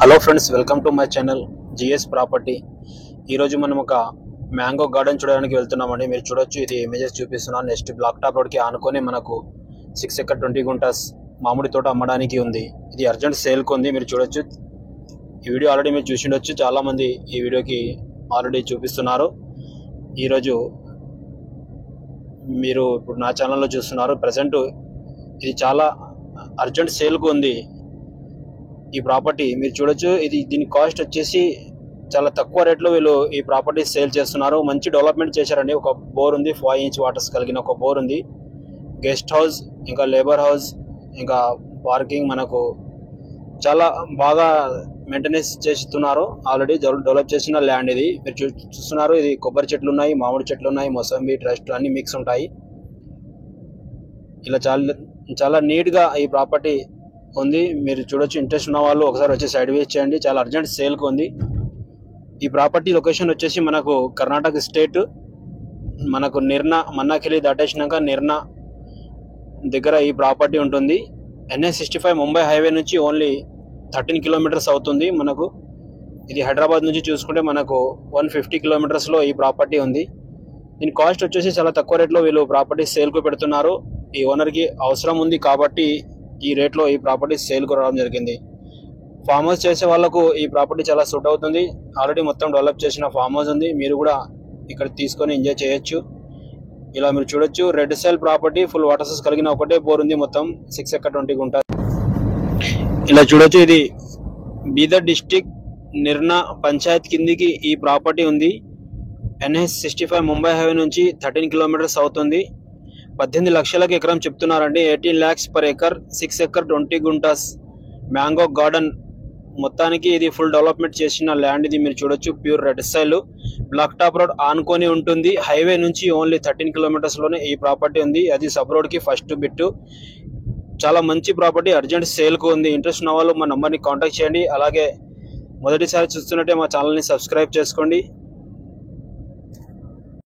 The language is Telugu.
Hello friends, welcome to my channel GS property. ఈరోజు మనం ఒక మ్యాంగో గార్డెన్ చూడడానికి వెళ్తున్నామండి. మీరు చూడొచ్చు, ఇది ఇమేజెస్ చూపిస్తున్నాను. నెక్స్ట్ బ్లాక్ టాప్ రోడ్కి ఆనుకొని మనకు 6 ఎకర్ 20 గుంటాస్ మామిడి తోట అమ్మడానికి ఉంది. ఇది అర్జెంట్ సేల్కి ఉంది. మీరు చూడొచ్చు, ఈ వీడియో ఆల్రెడీ మీరు చూసి ఉండొచ్చు. చాలామంది ఈ వీడియోకి ఆల్రెడీ చూపిస్తున్నారు. ఈరోజు మీరు ఇప్పుడు నా ఛానల్లో చూస్తున్నారు. ప్రజెంట్ ఇది చాలా అర్జెంట్ సేల్కు ఉంది. ఈ ప్రాపర్టీ మీరు చూడొచ్చు. దీని కాస్ట్ వచ్చేసి చాలా తక్కువ రేట్లో వీళ్ళు ఈ ప్రాపర్టీ సేల్ చేస్తున్నారు. మంచి డెవలప్మెంట్ చేశారండి. ఒక బోర్ ఉంది, 5 ఇంచ్ వాటర్స్ కలిగిన ఒక బోర్ ఉంది. గెస్ట్ హౌస్, ఇంకా లేబర్ హౌస్, ఇంకా పార్కింగ్ మనకు చాలా బాగా మెయింటెనెన్స్ చేస్తున్నారు. ఆల్రెడీ డెవలప్ చేసిన ల్యాండ్ ఇది. మీరు చూస్తున్నారు, ఇది కొబ్బరి చెట్లు ఉన్నాయి, మామిడి చెట్లు ఉన్నాయి, మొసంబి ట్రస్ట్ అన్ని మిక్స్ ఉంటాయి. ఇలా చాలా నీట్గా ఈ ప్రాపర్టీ ఉంది. మీరు చూడొచ్చు. ఇంట్రెస్ట్ ఉన్న వాళ్ళు ఒకసారి వచ్చి సైడ్ విజిట్ చేయండి. చాలా అర్జెంట్ సేల్కి ఉంది. ఈ ప్రాపర్టీ లొకేషన్ వచ్చేసి మనకు కర్ణాటక స్టేట్, మనకు మన్నాకెళ్ళి దాటేసినాక నిర్నా దగ్గర ఈ ప్రాపర్టీ ఉంటుంది. NH65 ముంబై హైవే నుంచి ఓన్లీ 13 కిలోమీటర్స్ అవుతుంది మనకు. ఇది హైదరాబాద్ నుంచి చూసుకుంటే మనకు 150 కిలోమీటర్స్లో ఈ ప్రాపర్టీ ఉంది. దీని కాస్ట్ వచ్చేసి చాలా తక్కువ రేట్లో వీళ్ళు ప్రాపర్టీ సేల్కు పెడుతున్నారు. ఈ ఓనర్కి అవసరం ఉంది కాబట్టి ఈ రేట్లో ఈ ప్రాపర్టీ సేల్కు రావడం జరిగింది. ఫామ్ హౌస్ చేసే వాళ్ళకు ఈ ప్రాపర్టీ చాలా సూట్ అవుతుంది. ఆల్రెడీ మొత్తం డెవలప్ చేసిన ఫామ్ హౌస్ ఉంది. మీరు కూడా ఇక్కడ తీసుకొని ఎంజాయ్ చేయొచ్చు. ఇలా మీరు చూడొచ్చు, red సైల్ property, full water source కలిగిన ఒకటే బోర్ ఉంది. మొత్తం 6 ఎకర్ 20 గుంట. ఇలా చూడొచ్చు, ఇది బీదర్ డిస్టిక్ నిర్నా పంచాయత్ కిందికి ఈ ప్రాపర్టీ ఉంది. NH65 ముంబై హైవే నుంచి 13 కిలోమీటర్స్ అవుతుంది. 18 లక్షలకు ఎకరం చెప్తున్నారండి. 18 lakhs per acre, 6 ఎకర్ 20 గుంటాస్ మ్యాంగో గార్డెన్. మొత్తానికి ఇది ఫుల్ డెవలప్మెంట్ చేసిన ల్యాండ్. ఇది మీరు చూడొచ్చు, pure red soil, black top road ఆనుకొని ఉంటుంది. హైవే నుంచి ఓన్లీ 13 కిలోమీటర్స్లోనే ఈ ప్రాపర్టీ ఉంది. అది సబ్ రోడ్కి ఫస్ట్ బిట్. చాలా మంచి ప్రాపర్టీ, అర్జెంట్ సేల్కు ఉంది. ఇంట్రెస్ట్ ఉన్న వాళ్ళు మా నంబర్ని కాంటాక్ట్ చేయండి. అలాగే మొదటిసారి చూస్తున్నట్టే మా ఛానల్ని సబ్స్క్రైబ్ చేసుకోండి.